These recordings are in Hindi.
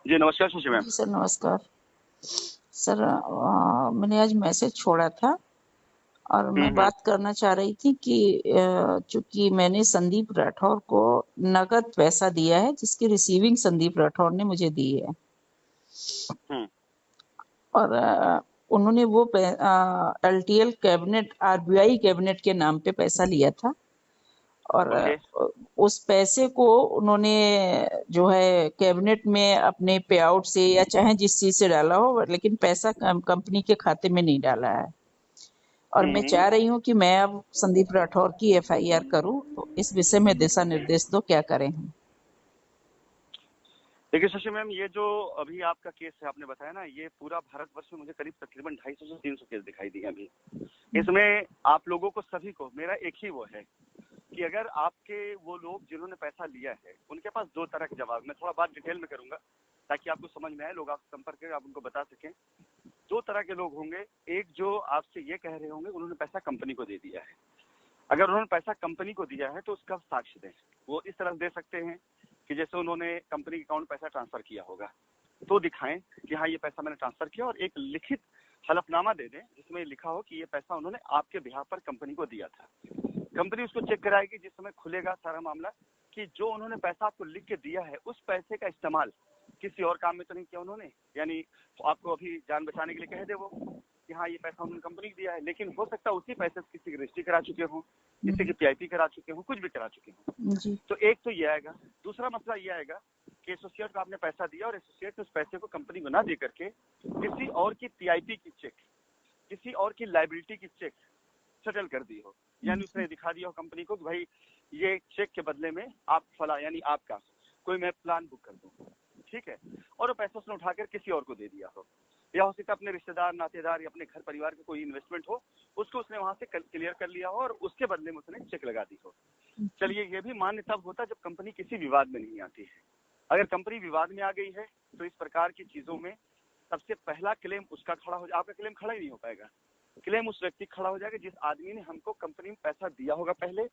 जी नमस्कार शशि मैम। जी सर, नमस्कार। सर, मैंने आज मैसेज छोड़ा था और मैं हम्म। बात करना चाह रही थी कि चूंकि मैंने संदीप राठौर को नकद पैसा दिया है, जिसकी रिसीविंग संदीप राठौर ने मुझे दी है। हम्म। और उन्होंने वो एलटीएल कैबिनेट, आरबीआई कैबिनेट के नाम पे पैसा लिया था। और ओके। उस पैसे को उन्होंने जो है कैबिनेट में अपने पे आउट से या चाहे जिस चीज से डाला हो, लेकिन पैसा कंपनी के खाते में नहीं डाला है। और मैं हम्म। चाह रही हूँ कि मैं अब संदीप राठौर की एफआईआर करूं, तो इस विषय में दिशा निर्देश दो, क्या करें हम। देखिए शशि मैम, ये जो अभी आपका केस है आपने बताया ना, ये पूरा भारतवर्ष में मुझे करीब तकरीबन 250 से 300 केस दिखाई दिए अभी। इसमें आप लोगों को सभी को मेरा एक ही वो है कि अगर आपके वो लोग जिन्होंने पैसा लिया है उनके पास दो तरह के जवाब, मैं थोड़ा बात डिटेल में करूंगा ताकि आपको समझ में आए, लोग आपसे संपर्क करें, आप उनको बता सकें। दो तरह के लोग होंगे। एक जो आपसे ये कह रहे होंगे उन्होंने पैसा कंपनी को दे दिया है। अगर उन्होंने पैसा कंपनी को दिया है तो उसका साक्ष्य दें। वो इस तरह दे सकते हैं कि जैसे उन्होंने कंपनी के अकाउंट में पैसा ट्रांसफर किया होगा, तो दिखाएं कि हाँ ये पैसा मैंने ट्रांसफर किया, और एक लिखित हलफनामा दे दें जिसमें लिखा हो कि ये पैसा उन्होंने आपके बिहाफ पर कंपनी को दिया था। कंपनी उसको चेक कराएगी जिस समय खुलेगा सारा मामला कि जो उन्होंने पैसा आपको लिख के दिया है उस पैसे का इस्तेमाल किसी और काम में तो नहीं किया उन्होंने। यानी आपको अभी जान बचाने के लिए कह दे वो कि हाँ ये पैसा उन्होंने कंपनी को दिया है, लेकिन हो सकता है उसी पैसे से किसी की रजिस्ट्री करा चुके हों, किसी की पीआईपी करा चुके हों, कुछ भी करा चुके हों। जी। तो एक तो ये आएगा। दूसरा मसला ये आएगा कि एसोसिएट को आपने पैसा दिया और एसोसिएट ने उस पैसे को कंपनी को ना दे करके किसी और की पीआईपी की चेक, किसी और की लाइबिलिटी की चेक सेटल कर दी हो। यानी उसने दिखा दिया हो कंपनी को कि भाई ये चेक के बदले में आप फला यानी आपका कोई मैं प्लान बुक कर दूं, ठीक है, और वो पैसा उसने उठाकर किसी और को दे दिया हो। या हो सकता है अपने रिश्तेदार नातेदार या अपने घर परिवार का कोई इन्वेस्टमेंट हो, उसको उसने वहां से क्लियर कर लिया हो और उसके बदले में उसने चेक लगा दी हो। चलिए ये भी मान्य तब होता है जब कंपनी किसी विवाद में नहीं आती है। अगर कंपनी विवाद में आ गई है तो इस प्रकार की चीजों में सबसे पहला क्लेम उसका खड़ा हो, आपका क्लेम खड़ा ही नहीं हो पाएगा। क्लेम उस व्यक्ति खड़ा हो जाएगा जिस आदमी ने हमको कंपनी में पैसा दिया होगा पहले,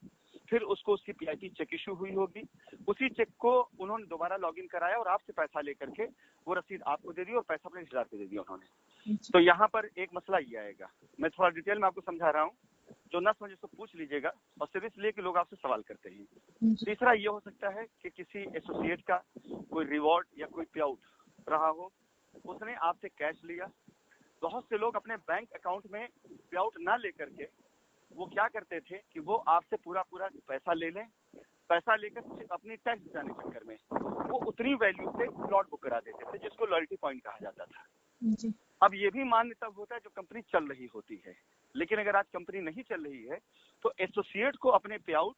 फिर उसको उसकी पीआईपी चेक इशू हुई होगी, उसी चेक को उन्होंने दोबारा लॉगिन कराया और आपसे पैसा लेकर के वो रसीद आपको दे दी और पैसा अपने रिश्तेदार को दे दिया उन्होंने। तो यहाँ पर एक मसला ये आएगा, मैं थोड़ा डिटेल में आपको समझा रहा हूँ, जो न समझे तो पूछ लीजिएगा, और सिर्फ इसलिए कि लोग आपसे सवाल करते हैं। तीसरा ये हो सकता है कि किसी एसोसिएट का कोई रिवॉर्ड या कोई पे आउट रहा हो, उसने आपसे कैश लिया। बहुत से लोग अपने बैंक अकाउंट में पे आउट ना लेकर के वो क्या करते थे कि वो आपसे पूरा पूरा पैसा ले लें, पैसा लेकर अपनी टैक्स बचाने के चक्कर में वो उतनी वैल्यू से प्लॉट बुक करा देते थे जिसको लॉयल्टी पॉइंट कहा जाता था। जी। अब ये भी मान्य तब होता है जो कंपनी चल रही होती है, लेकिन अगर आज कंपनी नहीं चल रही है तो एसोसिएट को अपने पे आउट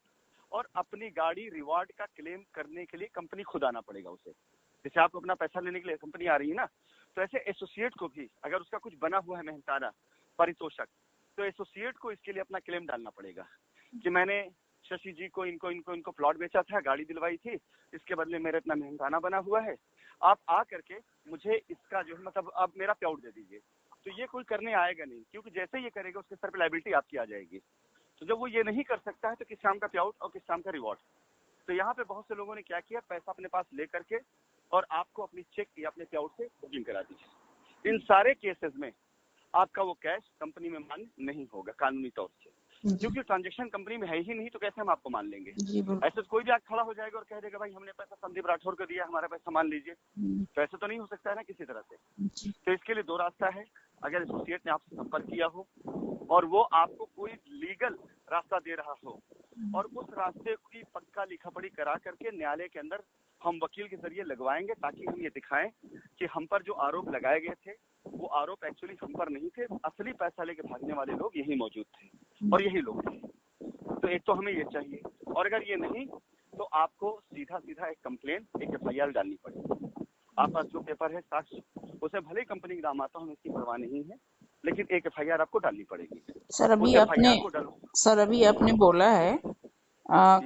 और अपनी गाड़ी रिवार्ड का क्लेम करने के लिए कंपनी खुद आना पड़ेगा उसे। जैसे आपको अपना पैसा लेने के लिए कंपनी आ रही है ना, तो ऐसे एसोसिएट को भी अगर उसका कुछ बना हुआ है मेहनताना पारितोषक, तो एसोसिएट को इसके लिए अपना क्लेम डालना पड़ेगा कि मैंने शशि जी को इनको इनको इनको प्लॉट बेचा था, गाड़ी दिलवाई थी, इसके बदले मेरा इतना मेहनताना बना हुआ है, आप आ करके मुझे इसका जो है मतलब अब मेरा पे आउट दे दीजिए। तो ये कोई करने आएगा नहीं, क्योंकि जैसे ये करेगा उसके सर पे लायबिलिटी आपकी आ जाएगी। तो जब वो ये नहीं कर सकता है तो किस काम का पे आउट और किस काम का रिवॉर्ड। तो यहाँ पे बहुत से लोगों ने क्या किया, पैसा अपने पास ले करके और आपको अपनी चेक या अपने पे आउट से बुकिंग करा दी। इन सारे केसेस में आपका वो कैश कंपनी में मान्य नहीं होगा कानूनी तौर से, क्योंकि ट्रांजेक्शन कंपनी में है ही नहीं, तो कैसे हम आपको मान लेंगे। ऐसे कोई भी खड़ा हो जाएगा और कह देगा भाई हमने पैसा संदीप राठौर को दिया, हमारा पैसा मान लीजिए, तो ऐसा तो नहीं हो सकता है ना किसी तरह से। तो इसके लिए दो रास्ता है। अगर एसोसिएट ने आपसे संपर्क किया हो और वो आपको कोई लीगल रास्ता दे रहा हो और उस रास्ते की पक्का लिखा पढ़ी करा करके न्यायालय के अंदर हम वकील के जरिए लगवाएंगे, ताकि हम ये दिखाएं कि हम पर जो आरोप लगाए गए थे वो आरोप एक्चुअली हम पर नहीं थे, असली पैसा लेके भागने वाले लोग यही मौजूद थे और यही लोग थे। तो एक तो हमें ये चाहिए, और अगर ये नहीं तो आपको सीधा सीधा एक कंप्लेन, एक एफआईआर डालनी पड़ेगी। आप पास जो पेपर है साक्ष्य, उसे भले ही कंपनी का नाम आता हमें इसकी परवाह नहीं है, लेकिन एक एफआईआर आपको डालनी पड़ेगी। सर अभी आपने बोला है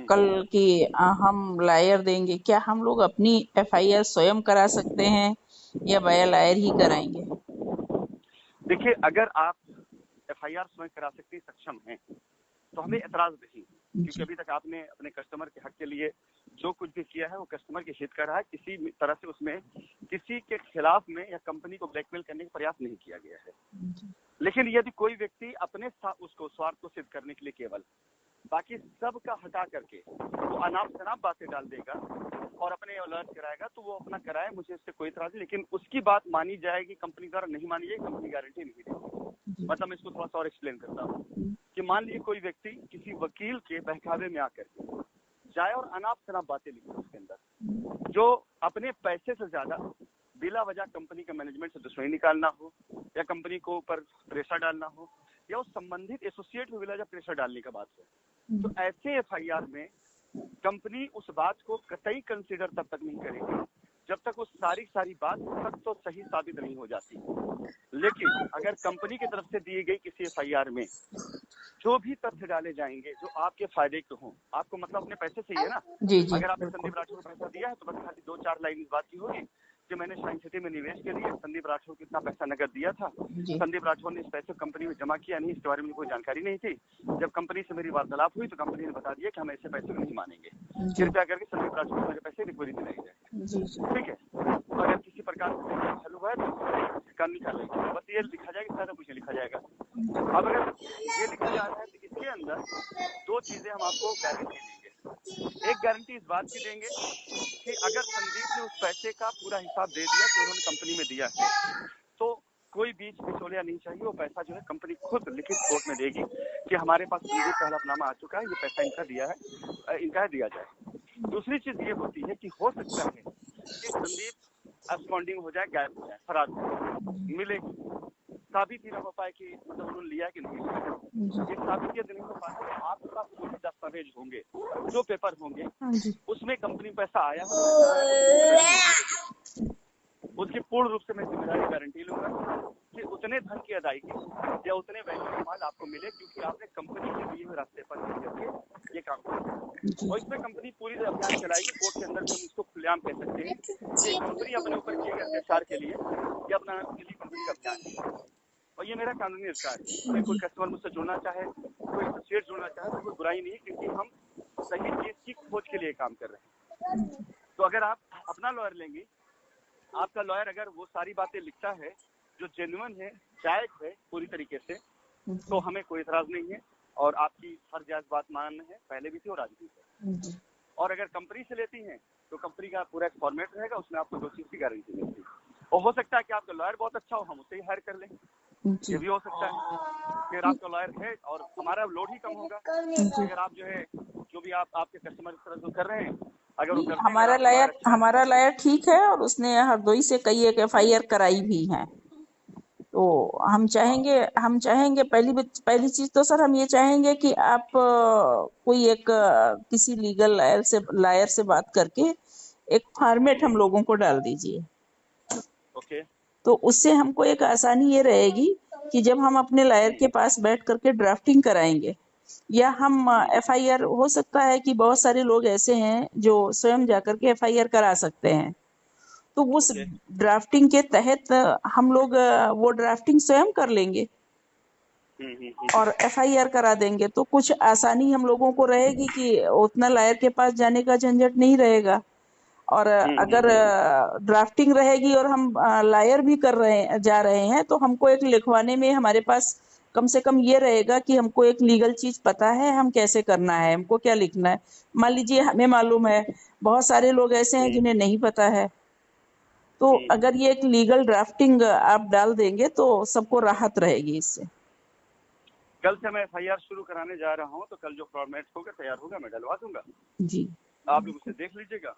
कल कि हम लायर देंगे, क्या हम लोग अपनी एफआईआर स्वयं करा सकते हैं या बाया लायर ही कराएंगे? देखिए, अगर आप एफआईआर स्वयं करा सकते सक्षम हैं तो हमें एतराज नहीं, क्योंकि अभी तक आपने अपने कस्टमर के हक के लिए जो कुछ भी किया है वो कस्टमर के हित कर रहा है, किसी तरह से उसमें किसी के खिलाफ में या कंपनी को ब्लैकमेल करने का प्रयास नहीं किया गया है। लेकिन यदि कोई व्यक्ति अपने उसको स्वार्थ को सिद्ध करने के लिए केवल बाकी सब का हटा करके वो अनाप शनाप बातें डाल देगा और अपने अलर्ट कराएगा, तो वो अपना कराए, मुझे इससे कोई इतराज नहीं, लेकिन उसकी बात मानी जाएगी, कंपनी द्वारा नहीं मानी जाएगी, कंपनी गारंटी नहीं देगी। मतलब मैं इसको थोड़ा सा और एक्सप्लेन करता हूँ कि मान लीजिए कोई व्यक्ति किसी वकील के बहकावे में आकर जाए और अनाप शनाप बातें लिखे उसके अंदर, जो अपने पैसे से ज्यादा बिला वजह कंपनी के मैनेजमेंट से दुश्मनी निकालना हो या कंपनी को ऊपर प्रेशर डालना हो या उस संबंधित एसोसिएट में बिला वजह प्रेशर डालने का बात हो, तो ऐसे एफआईआर में कंपनी उस बात को कतई कंसीडर तब तक नहीं करेगी जब तक वो सारी बात सच तो सही साबित नहीं हो जाती। लेकिन अगर कंपनी की तरफ से दी गई किसी एफआईआर में जो भी तथ्य डाले जाएंगे जो आपके फायदे के हों, आपको मतलब अपने पैसे से ही है ना, जी जी, अगर आपने संदीप राठौर को पैसा दिया है तो बस खाली 2-4 लाइन इस बात की होगी कि मैंने साइंस सिटी में निवेश के लिए संदीप राठौर को इतना पैसा नकद दिया था, संदीप राठौर ने इस पैसे कंपनी में जमा किया नहीं, इसके बारे में कोई जानकारी नहीं थी। जब कंपनी से मेरी वार्तालाप हुई तो कंपनी ने बता दिया कि हम ऐसे पैसे नहीं मानेंगे, कृपया करके संदीप राठौर को मेरे पैसे रिकवरी दिलाई जाए। ठीक है, तो अगर किसी प्रकार से चालू हुआ है तो कानूनी कार्रवाई की, बस ये लिखा जाएगा, सारा कुछ लिखा जाएगा। अब अगर ये लिखा जा रहा है तो इसके अंदर 2 चीजें हम आपको गारंटी देंगे। एक गारंटी इस बात की देंगे कि अगर संदीप ने उस पैसे का पूरा हिसाब दे दिया कि उन्होंने कंपनी में दिया है, तो कोई बीच बिचौलिया नहीं चाहिए, वो पैसा जो है कंपनी खुद लिखित कोर्ट में देगी कि हमारे पास संदीप का हलफनामा आ चुका है, ये पैसा इनका दिया है, इनका दिया जाए। दूसरी चीज ये होती है कि हो सकता है कि संदीप अब्सकॉन्डिंग हो जाए, गायब हो जाए, फरार हो जाए, मिलेगी, साबित ही ना हो पाए कि मतलब उन्होंने लिया कि नहीं लिया। ये साबित यदि नहीं हो पाता तो आपके पास जो भी दस्तावेज होंगे, जो पेपर होंगे, उसमें कंपनी पैसा आया उसकी पूर्ण रूप से मैं जिम्मेदारी गारंटी लूंगा कि उतने धन की अदायगी या उतने वैल्यू का माल आपको मिले, क्योंकि आपने कंपनी के दिए हुए रास्ते पर करके ये काम किया। और इसमें कंपनी पूरी अभियान चलाएगी, कोर्ट के अंदर भी हम इसको खुलेआम कह सकते हैं कि कंपनी अपने ऊपर किए गए अत्याचार के लिए ये अपना कंपनी का अभियान है और ये मेरा कानूनी अधिकार है। मैं कोई कस्टमर मुझसे जुड़ना चाहे, कोई एसोसिएट जुड़ना चाहे तो कोई बुराई नहीं है, क्योंकि हम सही चीज की खोज के लिए काम कर रहे हैं। तो अगर आप अपना लॉयर लेंगी, आपका लॉयर अगर वो सारी बातें लिखता है जो जेन्युइन है, जायज है पूरी तरीके से, तो हमें कोई इतराज नहीं है और आपकी हर जायज बात मानना है, पहले भी थी और आज भी है। और अगर कंपनी से लेती हैं तो कंपनी का पूरा एक फॉर्मेट रहेगा, उसमें आपको 2 चीज की गारंटी मिलती है। और हो सकता है कि आपका लॉयर बहुत अच्छा हो, हम उसे ही हायर कर लें, ये भी हो सकता है। फिर आपका लॉयर है और हमारा लोड ही कम होगा। अगर आप जो है जो भी आपके कस्टमर इस तरह जो कर रहे हैं, अगर वो करते हैं, हमारा लायर ठीक है और उसने हरदोई से कई एक एफआईआर कराई भी है। तो हम चाहेंगे पहली चीज तो सर हम ये चाहेंगे कि आप कोई एक किसी लीगल लायर से बात करके एक फॉर्मेट हम लोगों को डाल दीजिए। ओके। तो उससे हमको एक आसानी ये रहेगी कि जब हम अपने लायर के पास बैठ करके ड्राफ्टिंग कराएंगे या हम एफआईआर, हो सकता है कि बहुत सारे लोग ऐसे हैं जो स्वयं जाकर के एफआईआर करा सकते हैं, तो उस ड्राफ्टिंग के तहत हम लोग वो ड्राफ्टिंग स्वयं कर लेंगे और एफआईआर करा देंगे, तो कुछ आसानी हम लोगों को रहेगी कि उतना लायर के पास जाने का झंझट नहीं रहेगा। और अगर ड्राफ्टिंग रहेगी और हम लायर भी जा रहे हैं तो हमको एक लिखवाने में हमारे पास कम से कम ये रहेगा कि हमको एक लीगल चीज पता है, हम कैसे करना है, हमको क्या लिखना है। मान लीजिए हमें मालूम है, बहुत सारे लोग ऐसे हैं जिन्हें नहीं पता है, तो अगर ये एक लीगल ड्राफ्टिंग आप डाल देंगे तो सबको राहत रहेगी इससे। कल से मैं एफआईआर शुरू कराने जा रहा हूँ, तो कल जो फॉर्मेट होगा तैयार होगा मैं डलवा दूंगा जी। आप लोग उसे देख लीजिएगा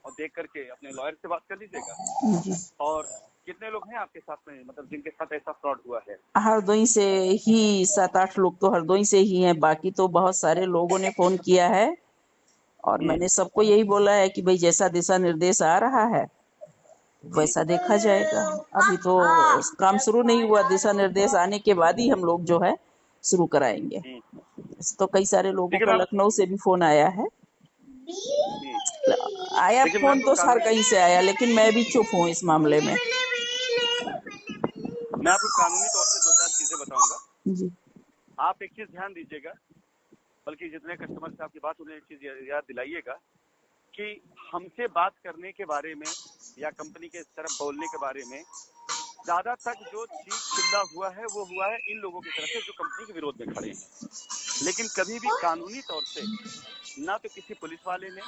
और देख करके अपने लॉयर से बात कर लीजिएगा जी। और कितने लोग हैं आपके साथ में, मतलब जिनके साथ ऐसा फ्रॉड हुआ है? हरदोई से ही 7-8 लोग तो हरदोई से ही हैं, बाकी तो बहुत सारे लोगों ने फोन किया है और मैंने सबको यही बोला है कि भाई जैसा दिशा निर्देश आ रहा है वैसा देखा जाएगा। अभी तो काम शुरू नहीं हुआ, दिशा निर्देश आने के बाद ही हम लोग जो है शुरू कराएंगे। तो कई सारे लोगों का लखनऊ से भी फोन आया है, फोन तो हर कहीं से आया, लेकिन मैं भी चुप हूँ इस मामले में। मैं आपको कानूनी तौर से 2-4 चीजें बताऊंगा जी। आप एक चीज ध्यान दीजिएगा, बल्कि जितने कस्टमर से आपकी बात उन्हें एक चीज याद दिलाइएगा कि हमसे बात करने के बारे में या कंपनी के तरफ बोलने के बारे में ज्यादा तक जो चीख चिल्ला हुआ है वो हुआ है इन लोगों की तरफ से जो कंपनी के विरोध में खड़े हैं। लेकिन कभी भी कानूनी तौर से ना तो किसी पुलिस वाले ने,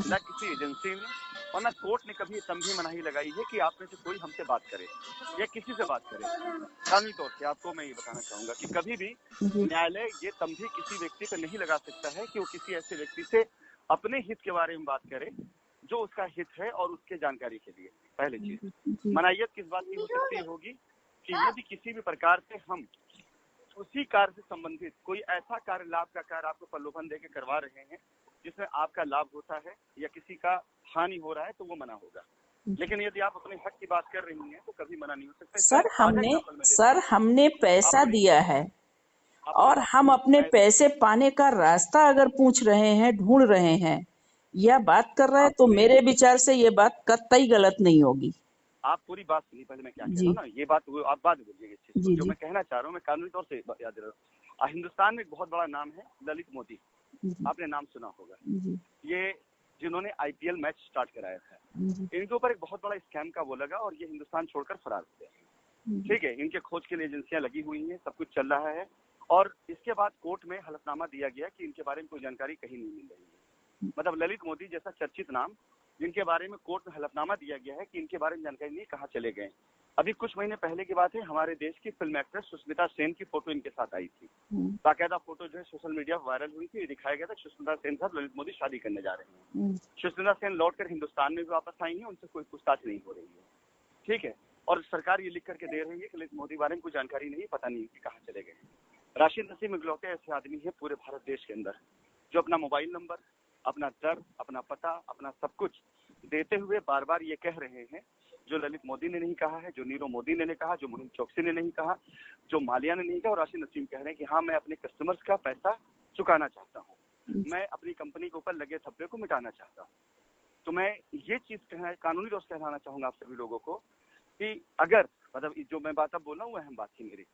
ना किसी एजेंसी ने और ना कोर्ट ने कभी तंबी मनाही लगाई है कि आप में से कोई हमसे बात करे या किसी से बात करे। कानूनी तौर से आपको मैं ये बताना चाहूंगा कि कभी भी न्यायालय ये तंबी किसी व्यक्ति पर नहीं लगा सकता है कि वो किसी ऐसे व्यक्ति से अपने हित के बारे में बात करे जो उसका हित है और उसके जानकारी के लिए। पहली चीज मनाहियत किस बात की हो सकती होगी कि यदि किसी भी प्रकार से हम उसी कार्य से संबंधित कोई ऐसा कार्य, लाभ का कार्य आपको प्रलोभन देके करवा रहे हैं जिसमें आपका लाभ होता है या किसी का हानि हो रहा है तो वो मना होगा। लेकिन यदि आप अपने हक की बात कर रही हैं तो कभी मना नहीं हो सकता। सर हमने पैसा दिया है और हम अपने पैसे पाने का रास्ता अगर पूछ रहे हैं, ढूंढ रहे हैं या बात कर रहे हैं तो मेरे विचार से ये बात कतई गलत नहीं होगी। आप पूरी बात सुनिए पहले, मैं क्या कह रहा हूँ ना, ये बात आप बाद में बोलिएगा। जो मैं कहना चाह रहा हूँ मैं कानूनी तौर से याद रहा। हिंदुस्तान में एक बहुत बड़ा नाम है ललित मोदी, आपने नाम सुना होगा। ये जिन्होंने आईपीएल मैच स्टार्ट कराया था, इनके ऊपर एक बहुत बड़ा स्कैम का वो लगा और ये हिंदुस्तान छोड़कर फरार हो गए। ठीक है, इनके खोज के लिए एजेंसियां लगी हुई हैं, सब कुछ चल रहा है और इसके बाद कोर्ट में हलफनामा दिया गया कि इनके बारे में कोई जानकारी कहीं नहीं मिल रही है। मतलब ललित मोदी जैसा चर्चित नाम जिनके बारे में कोर्ट में हलफनामा दिया गया है कि इनके बारे में जानकारी नहीं, कहाँ चले गए। अभी कुछ महीने पहले की बात है, हमारे देश की फिल्म एक्ट्रेस सुष्मिता सेन की फोटो इनके साथ आई थी। बाकायदा फोटो जो है सोशल मीडिया पर वायरल हुई थी। दिखाया गया था सुष्मिता सेन साथ ललित मोदी शादी करने जा रहे हैं। सुष्मिता सेन लौटकर हिंदुस्तान में भी वापस आई है, उनसे कोई पूछताछ नहीं हो रही है। ठीक है, और सरकार ये लिख करके दे रही है कि ललित मोदी बारे में कोई जानकारी नहीं, पता नहीं कि कहाँ चले गए। राशिद नसीम इकलौते ऐसे आदमी है पूरे भारत देश के अंदर जो अपना मोबाइल नंबर, अपना दर, अपना पता, अपना सब कुछ देते हुए बार बार ये कह रहे हैं जो ललित मोदी ने नहीं कहा है, जो नीरव मोदी ने नहीं कहा, जो मुनीम चौकसी ने नहीं कहा, जो मालिया ने नहीं कहा। और राशिद नसीम कह रहे हैं कि हाँ मैं अपने कस्टमर्स का पैसा चुकाना चाहता हूँ, मैं अपनी कंपनी के ऊपर लगे धब्बे को मिटाना चाहता हूँ। तो मैं ये चीज कानूनी रूप से कहना चाहूंगा आप सभी लोगों को कि अगर मतलब जो मैं बात अब बोल रहा हूँ अहम बात थी मेरी,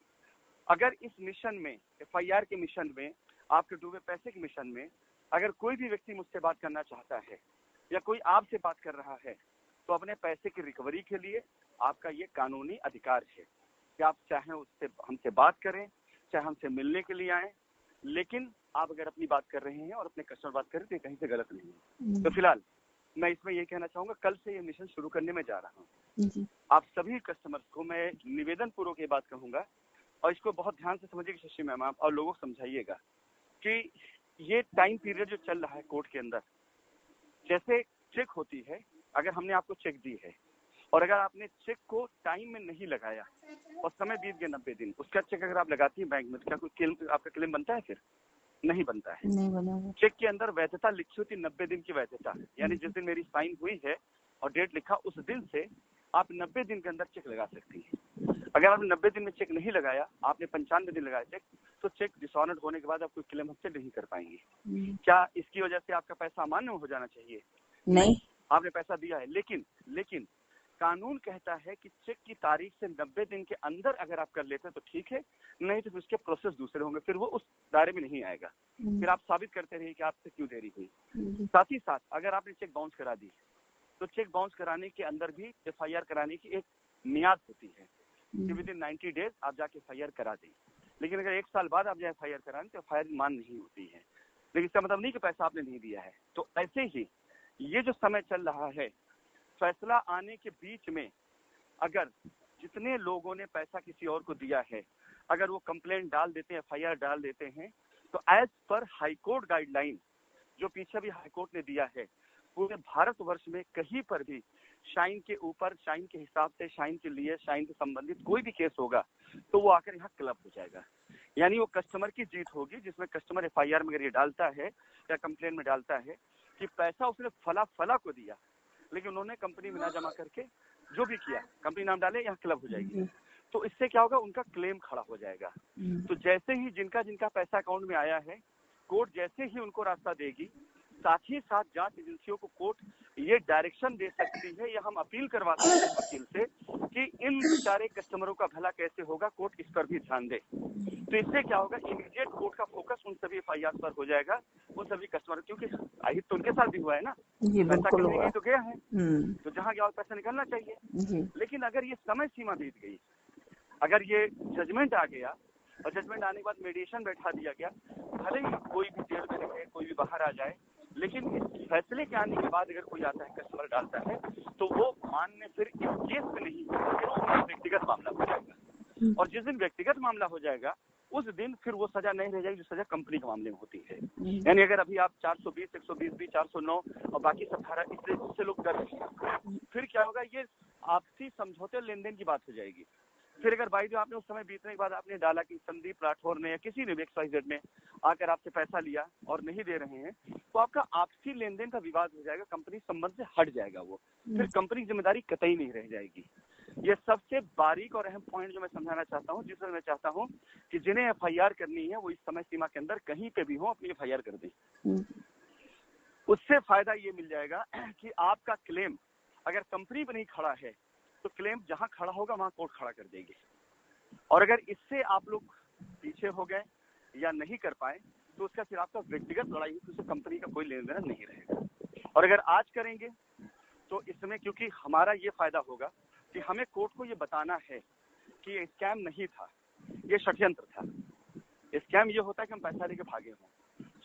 अगर इस मिशन में, एफआईआर के मिशन में, आपके डूबे पैसे के मिशन में अगर कोई भी व्यक्ति मुझसे बात करना चाहता है या कोई आपसे बात कर रहा है तो अपने पैसे की रिकवरी के लिए आपका ये कानूनी अधिकार है कि आप चाहे उससे हमसे बात करें, चाहे हमसे मिलने के लिए आए, लेकिन आप अगर अपनी बात कर रहे हैं और अपने कस्टमर बात कर रहे हैं तो कहीं से गलत नहीं है। तो फिलहाल मैं इसमें ये कहना चाहूंगा, कल से ये मिशन शुरू करने में जा रहा हूँ। आप सभी कस्टमर्स को मैं निवेदन पूर्वक ये बात कहूंगा और इसको बहुत ध्यान से समझिएगा शशि मैम, आप और लोगों को समझाइएगा कि ये टाइम पीरियड जो चल रहा है कोर्ट के अंदर, जैसे चेक होती है, अगर हमने आपको चेक दी है और अगर आपने चेक को टाइम में नहीं लगाया और समय बीत गए 90 दिन, उसका चेक अगर आप लगाती है बैंक में, क्या कोई क्लेम, आपका क्लेम बनता है? फिर नहीं बनता है। नहीं बना। चेक के अंदर वैधता लिखी होती 90 दिन की वैधता, यानी जिस दिन मेरी साइन हुई है और डेट लिखा उस दिन से आप 90 दिन के अंदर चेक लगा सकती है। अगर आपने 90 दिन में चेक नहीं लगाया, आपने 95 दिन लगाया चेक, तो चेक डिसऑनर्ड होने के बाद आप कोई क्लेम हमसे नहीं कर पाएंगे। क्या इसकी वजह से आपका पैसा अमान्य हो जाना चाहिए? नहीं, आपने पैसा दिया है, लेकिन कानून कहता है कि चेक की तारीख से 90 दिन के अंदर अगर आप कर लेते हैं तो ठीक है, नहीं तो उसके प्रोसेस दूसरे होंगे, फिर वो उस दायरे में नहीं आएगा। फिर आप साबित करते रहिए कि आपसे क्यों देरी हुई। साथ ही साथ अगर आपने चेक बाउंस करा दी तो चेक बाउंस कराने के अंदर भी एफआईआर कराने की एक मियाद होती है कि विद इन 90 डेज आप जाके एफआईआर करा दें। लेकिन अगर 1 साल बाद आप जाए एफआईआर कराने तो एफआईआर मान नहीं होती है। लेकिन इसका मतलब नहीं कि पैसा आपने नहीं दिया है। तो ऐसे ही ये जो समय चल रहा है, फैसला आने के बीच में अगर जितने लोगों ने पैसा किसी और को दिया है, अगर वो कंप्लेंट डाल देते हैं, एफआईआर डाल देते हैं, तो एज पर हाईकोर्ट गाइडलाइन जो पीछे भी हाईकोर्ट ने दिया है, पूरे भारतवर्ष में कहीं पर भी शाइन के ऊपर, शाइन के हिसाब से, शाइन के लिए, शाइन से संबंधित कोई भी केस होगा तो वो आकर यहाँ क्लब हो जाएगा। यानी वो कस्टमर की जीत होगी, जिसमें कस्टमर एफआईआर में अगर ये डालता है या कंप्लेन में डालता है कि पैसा उसने फला को दिया, लेकिन उन्होंने कंपनी में ना जमा करके जो भी किया, कंपनी नाम डाले, यहाँ क्लब हो जाएगी। तो इससे क्या होगा, उनका क्लेम खड़ा हो जाएगा। तो जैसे ही जिनका पैसा अकाउंट में आया है, कोर्ट जैसे ही उनको रास्ता देगी, साथ ही साथ जांच एजेंसियों को कोर्ट ये डायरेक्शन दे सकती है या हम अपील करवा सकते हैं वकील से कि इन बेचारे कस्टमरों का भला कैसे होगा, कोर्ट इस पर भी ध्यान दे। तो इससे क्या होगा, इमीडिएट कोर्ट का फोकस उन सभी एफआईआर पर हो जाएगा, उन सभी कस्टमर, क्योंकि आहिर तो उनके साथ भी हुआ है ना, पैसा कहीं नहीं तो गया है, तो जहाँ गया पैसा निकलना चाहिए। लेकिन अगर ये समय सीमा बीत गई, अगर ये जजमेंट आ गया और जजमेंट आने के बाद मेडिएशन बैठा दिया गया, भले ही कोई भी जेल में रहे, कोई भी बाहर आ जाए, लेकिन इस फैसले के आने के बाद अगर कोई आता है, कस्टमर डालता है, तो वो मान्य फिर इस केस में नहीं होगा, वो व्यक्तिगत मामला हो जाएगा। और जिस दिन व्यक्तिगत मामला हो जाएगा उस दिन फिर वो सजा नहीं रह जाएगी जो सजा कंपनी के मामले में होती है। यानी अगर अभी आप 420, 120, 409 और बाकी सब धारा इससे लोग डर रहे हैं, फिर क्या होगा, ये आपसी समझौते लेन देन की बात हो जाएगी। फिर अगर भाई जो आपने उस समय बीतने के बाद आपने डाला कि संदीप राठौर ने या किसी ने भी XYZ ने आकर आपसे पैसा लिया और नहीं दे रहे हैं, तो आपका आपसी लेन देन का विवाद हो जाएगा, कंपनी संबंध से हट जाएगा वो, फिर कंपनी की जिम्मेदारी कतई नहीं रह जाएगी। ये सबसे बारीक और अहम पॉइंट जो मैं समझाना चाहता हूँ, जिसमें मैं चाहता हूँ कि जिन्हें FIR करनी है वो इस समय सीमा के अंदर कहीं पे भी हो अपनी FIR कर दें। उससे फायदा ये मिल जाएगा कि आपका क्लेम अगर कंपनी पर नहीं खड़ा है तो क्लेम जहां खड़ा होगा वहां कोर्ट खड़ा कर देगी। और अगर इससे आप लोग पीछे हो गए या नहीं कर पाए तो उसका फिर आपका व्यक्तिगत लड़ाई है, उससे कंपनी का कोई लेन देन नहीं रहेगा। और अगर आज करेंगे तो इसमें क्योंकि हमारा ये फायदा होगा कि हमें कोर्ट को ये बताना है कि ये स्कैम नहीं था, ये षड्यंत्र था। स्कैम ये होता है कि हम पैसा लेके भागे हों,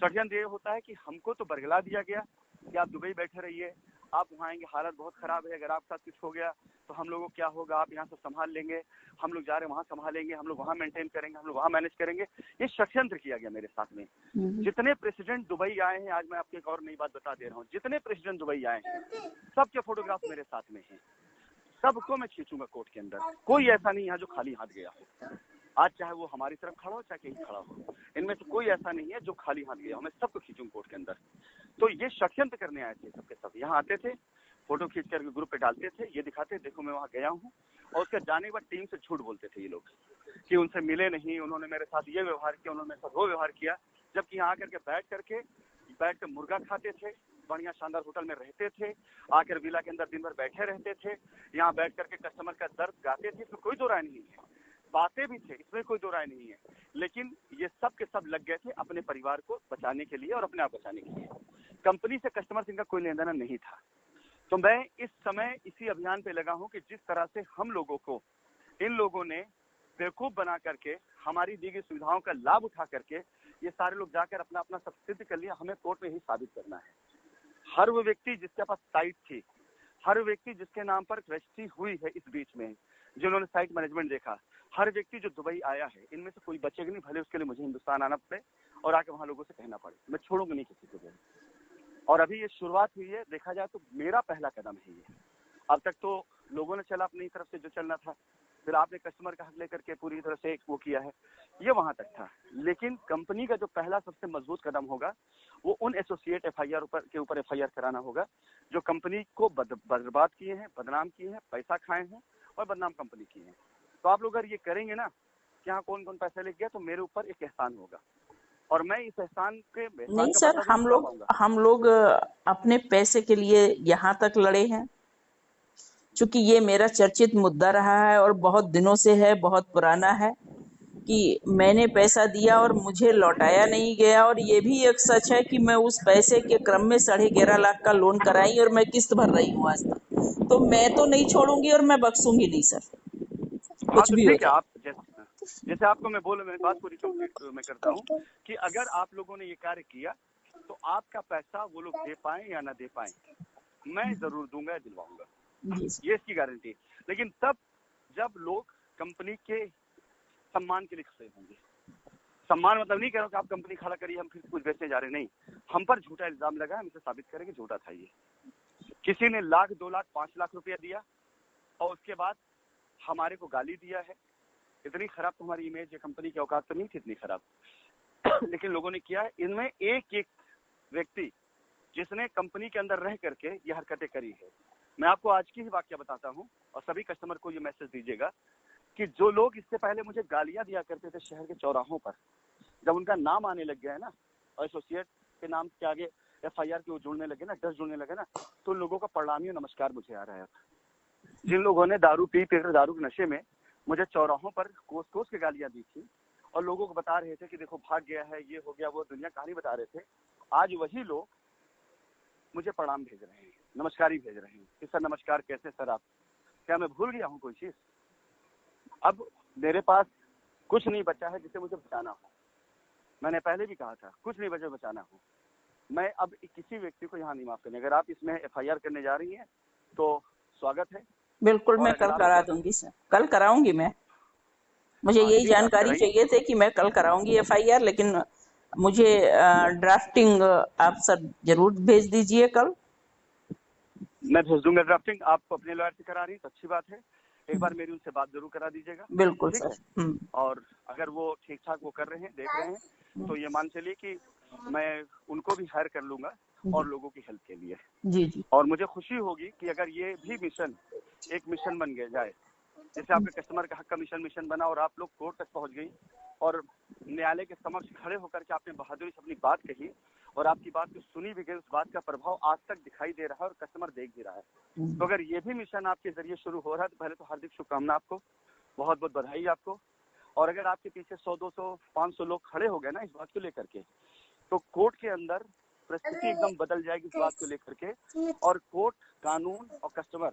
षड्यंत्र ये होता है कि हमको तो बरगला दिया गया कि आप दुबई बैठे रहिए, आप वहाँ आएंगे, हालत बहुत खराब है, अगर आपके साथ कुछ हो गया तो हम लोगों को क्या होगा, आप यहाँ से संभाल लेंगे, हम लोग जा रहे हैं वहाँ संभालेंगे, हम लोग वहाँ मेंटेन करेंगे, हम लोग वहाँ मैनेज करेंगे। ये षड्यंत्र किया गया मेरे साथ में। जितने प्रेसिडेंट दुबई आए हैं, आज मैं आपको एक और नई बात बता दे रहा हूँ, जितने प्रेसिडेंट दुबई आए हैं सबके फोटोग्राफ मेरे साथ में है, सबको मैं खींचूंगा कोर्ट के अंदर। कोई ऐसा नहीं है जो खाली हाथ गया हो, आज चाहे वो हमारी तरफ खड़ा हो चाहे कहीं खड़ा हो, इनमें से कोई ऐसा नहीं है जो खाली हाथ गया हो, मैं सबको खींचूंगा कोर्ट के अंदर। तो ये षड्यंत्र करने आए थे सबके सब, यहाँ आते थे, फोटो खींच कर ग्रुप पे डालते थे, ये दिखाते देखो मैं वहाँ गया हूँ, और उसके जाने के बाद टीम से झूठ बोलते थे ये लोग कि उनसे मिले नहीं, उन्होंने मेरे साथ ये व्यवहार किया, उन्होंने मेरे साथ वो व्यवहार किया। जबकि यहाँ आकर के बैठ कर मुर्गा खाते थे, बढ़िया शानदार होटल में रहते थे, आकर विला के अंदर दिन भर बैठे रहते थे, यहाँ बैठ करके कस्टमर का दर्द गाते थे, इसमें कोई दो राय नहीं है, बातें भी थे, इसमें कोई दो राय नहीं है। लेकिन ये सब के सब लग गए थे अपने परिवार को बचाने के लिए और अपने आप बचाने के लिए। कंपनी से कस्टमर से इनका कोई लेन देन नहीं था। तो मैं इस समय इसी अभियान पे लगा हूं कि जिस तरह से हम लोगों को इन लोगों ने बेवकूफ बना करके हमारी दी गई सुविधाओं का लाभ उठा करके ये सारे लोग जाकर अपना अपना सब सिद्ध कर लिया, हमें कोर्ट में ही साबित करना है। हर वो व्यक्ति जिसके पास साइट थी, हर व्यक्ति जिसके नाम पर रजिस्ट्री हुई है इस बीच में, जिन्होंने साइट मैनेजमेंट देखा, हर व्यक्ति जो दुबई आया है, इनमें से कोई बचेगा नहीं, भले उसके लिए मुझे हिंदुस्तान आना पड़े और आके वहां लोगों से कहना पड़े, मैं छोड़ूंगा नहीं किसी को। और अभी ये शुरुआत हुई है, देखा जाए तो मेरा पहला कदम है ये। अब तक तो लोगों ने चला अपनी तरफ से जो चलना था, फिर आपने कस्टमर का हक लेकर के पूरी तरह से वो किया है, ये वहां तक था। लेकिन कंपनी का जो पहला सबसे मजबूत कदम होगा वो उन एसोसिएट FIR के ऊपर FIR कराना होगा जो कंपनी को बर्बाद किए हैं, बदनाम किए हैं, पैसा खाए हैं और बदनाम कंपनी की है। तो आप लोग अगर ये करेंगे ना कि हाँ कौन कौन पैसा ले गया, तो मेरे ऊपर एक एहसान होगा और मैं इस एहसान के नहीं सर, हम लोग अपने पैसे के लिए यहाँ तक लड़े हैं, क्योंकि ये मेरा चर्चित मुद्दा रहा है और बहुत दिनों से है, बहुत पुराना है कि मैंने पैसा दिया और मुझे लौटाया नहीं गया। और ये भी एक सच है कि मैं उस पैसे के क्रम में 11.5 लाख का लोन कराई और मैं किस्त भर रही हूँ आज तक। तो मैं तो नहीं छोड़ूंगी और मैं बख्शूंगी नहीं सर, कुछ भी हो जाए। आप जैसे आपको मैं बात पूरी कंप्लीट मैं करता हूँ कि अगर आप लोगों ने ये कार्य किया तो आपका पैसा वो लोग दे पाए या ना दे पाए, मैं जरूर दूंगा, दिलवाऊंगा, ये इसकी गारंटी। लेकिन तब जब लोग कंपनी के सम्मान के लिए खड़े होंगे। सम्मान मतलब नहीं कह रहा हूँ कि आप कंपनी खड़ा करिए हम फिर कुछ बेचने जा रहे, नहीं, हम पर झूठा इल्जाम लगा, हम इसे साबित करेंगे झूठा था ये। किसी ने 1 लाख 2 लाख 5 लाख रुपया दिया और उसके बाद हमारे को गाली दिया है। इतनी खराब तो हमारी इमेज है, कंपनी की औकात तो नहीं थी इतनी खराब, लेकिन लोगों ने किया है। इनमें एक एक व्यक्ति जिसने कंपनी के अंदर रह करके ये हरकतें करी है। मैं आपको आज की ही वाकया बताता हूँ और सभी कस्टमर को ये मैसेज दीजिएगा कि जो लोग इससे पहले मुझे गालियां दिया करते थे शहर के चौराहों पर, जब उनका नाम आने लग गया है ना और एसोसिएट के नाम के आगे FIR के वो जुड़ने लगे ना, डर जुड़ने लगे ना, तो लोगों का प्रणामी और नमस्कार मुझे आ रहा है। जिन लोगों ने दारू पी कर दारू के नशे में मुझे चौराहों पर कोस कोस के गालियां दी थी और लोगों को बता रहे थे कि देखो भाग गया है, ये हो गया, वो दुनिया कहानी बता रहे थे, आज वही लोग मुझे प्रणाम भेज रहे हैं, नमस्कार ही भेज रहे हैं कि सर नमस्कार, कैसे सर आप, क्या मैं भूल गया हूँ कोई चीज? अब मेरे पास कुछ नहीं बचा है जिसे मुझे बचाना हो। मैंने पहले भी कहा था, कुछ नहीं बचा बचाना हो। मैं अब किसी व्यक्ति को यहाँ नहीं माफ करने। अगर आप इसमें FIR करने जा रही हैं तो स्वागत है। बिल्कुल, मैं कल करा दूंगी सर, कल कराऊंगी मैं। मुझे यही जानकारी चाहिए थे कि मैं कल कराऊंगी FIR, लेकिन मुझे ड्राफ्टिंग आप सर जरूर भेज दीजिए कल। मैं भेज दूंगा ड्राफ्टिंग। आप अपने लॉयर से करा रही तो अच्छी बात है, एक बार मेरी उनसे बात जरूर करा दीजिएगा। बिल्कुल सर। और अगर वो ठीक ठाक वो कर रहे हैं, देख रहे हैं, तो ये मान चलिए कि मैं उनको भी हायर कर लूंगा और लोगों की हेल्प के लिए। जी। और मुझे खुशी होगी कि अगर ये भी मिशन एक मिशन बन गया जाए, जैसे आपके कस्टमर का हक का मिशन बना और आप लोग कोर्ट तक पहुंच गई और न्यायालय के समक्ष खड़े होकर के आपने बहादुरी से अपनी बात कही और आपकी बात को सुनी भी गई, उस बात का प्रभाव आज तक दिखाई दे रहा है और कस्टमर देख भी रहा है। तो अगर ये भी मिशन आपके जरिए शुरू हो रहा है तो पहले तो हार्दिक शुभकामना आपको, बहुत बहुत बधाई आपको। और अगर आपके पीछे 100, 200, 500 लोग खड़े हो गए ना इस बात को लेकर के, तो कोर्ट के अंदर परिस्थिति एकदम बदल जाएगी इस बात को लेकर के। और कोर्ट, कानून और कस्टमर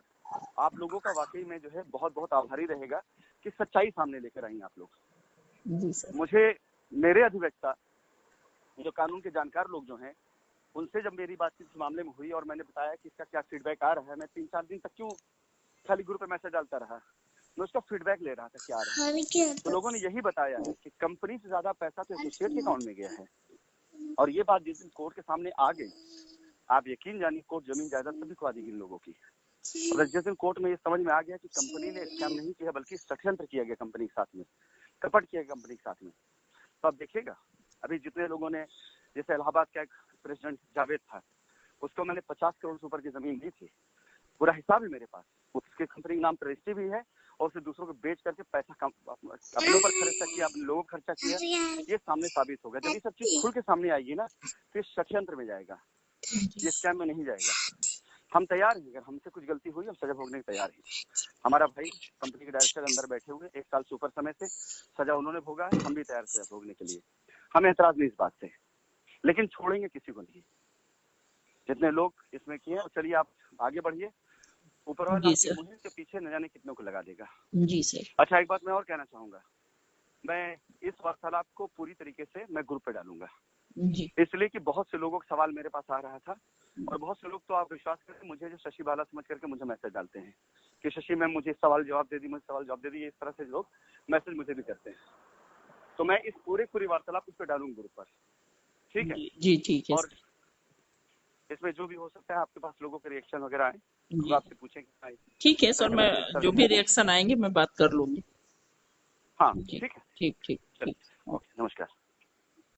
आप लोगों का वाकई में जो है बहुत बहुत आभारी रहेगा कि सच्चाई सामने लेकर आई आप लोग। जी सर। मुझे मेरे अधिवक्ता जो कानून के जानकार लोग जो हैं उनसे जब मेरी बातचीत इस मामले में हुई और मैंने बताया कि इसका क्या फीडबैक आ रहा है, मैं 3-4 दिन तक क्यों खाली ग्रुप पे मैसेज डालता रहा, मैं उसका फीडबैक ले रहा था क्या आ रहा है। तो लोगों ने यही बताया है कि कंपनी से ज्यादा पैसा तो एसोसिएट के अकाउंट में गया है। और ये बात जिस दिन कोर्ट के सामने आ गई, आप यकीन जानिए कोर्ट जमीन जायदाद सभी खुआ देगी इन लोगों की। और जिस दिन कोर्ट में ये समझ में आ गया कि कंपनी ने स्कैम नहीं किया बल्कि षड्यंत्र किया गया कंपनी के साथ में, कपट किया गया कंपनी के साथ में, तो आप देखिएगा अभी जितने लोगों ने, जैसे इलाहाबाद का एक प्रेसिडेंट जावेद था, उसको मैंने 50 करोड़ से ऊपर की जमीन दी थी, पूरा हिसाब है मेरे पास, उसके कंपनी के नाम पर रजिस्ट्री भी है और उसे दूसरों को बेच करके पैसा अपने ऊपर खर्चा किया, अपने लोगों को खर्चा किया, ये सामने साबित होगा। जब ये सब चीज खुल के सामने आएगी ना फिर षड्यंत्र में जाएगा, ये स्कैम में नहीं जाएगा। हम तैयार हैं, अगर हमसे कुछ गलती हुई हम सजा भोगने के तैयार हैं। हमारा भाई कंपनी के डायरेक्टर अंदर बैठे हुए 1 साल से ऊपर समय से सजा उन्होंने भोगा है, हम भी तैयार सजा भोगने के लिए, हमें एतराज नहीं इस बात से, लेकिन छोड़ेंगे किसी को नहीं। जितने लोग इसमें किए हैं, चलिए आप आगे बढ़िए, ऊपर वाला आपकी मुहिम के पीछे न जाने कितनों को लगा देगा। जी सर। अच्छा, एक बात मैं और कहना चाहूंगा, मैं इस वार्तालाप को पूरी तरीके से मैं ग्रुप पे डालूंगा, इसलिए कि बहुत से लोगों का सवाल मेरे पास आ रहा था और बहुत से लोग, तो आप विश्वास करें, मुझे जो शशि बाला समझ करके मुझे मैसेज डालते हैं कि शशि मैम मुझे सवाल जवाब दे दी, मुझे सवाल जवाब दे दी, इस तरह से लोग मैसेज मुझे भी करते हैं। तो मैं इस पूरी वार्तालाप उस पर डालूंगा ग्रुप पर, ठीक है? जी ठीक है। और इसमें जो भी हो सकता है आपके पास लोगों के रिएक्शन वगैरह आए तो आपसे पूछेंगे। ठीक है सर, मैं जो भी रिएक्शन आएंगे मैं बात कर लूंगी। हाँ ठीक है। ठीक।